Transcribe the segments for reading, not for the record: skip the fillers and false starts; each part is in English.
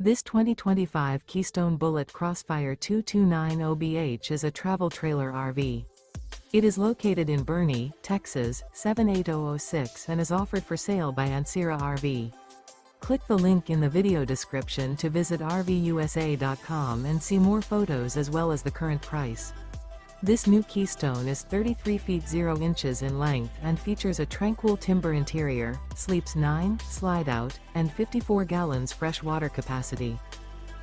This 2025 Keystone Bullet Crossfire 229OBH is a travel trailer RV. It is located in Boerne, Texas, 78006 and is offered for sale by Ancira RV. Click the link in the video description to visit RVUSA.com and see more photos as well as the current price. This new Keystone is 33 feet 0 inches in length and features a Tranquil Timber interior, sleeps 9, Slideout, and 54 gallons fresh water capacity.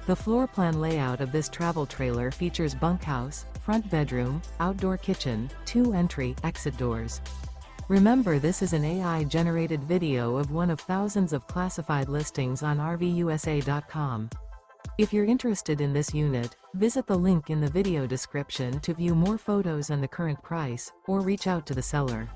The floor plan layout of this travel trailer features bunkhouse, front bedroom, outdoor kitchen, 2 entry/exit doors. Remember, this is an AI-generated video of one of thousands of classified listings on RVUSA.com. If you're interested in this unit, visit the link in the video description to view more photos and the current price, or reach out to the seller.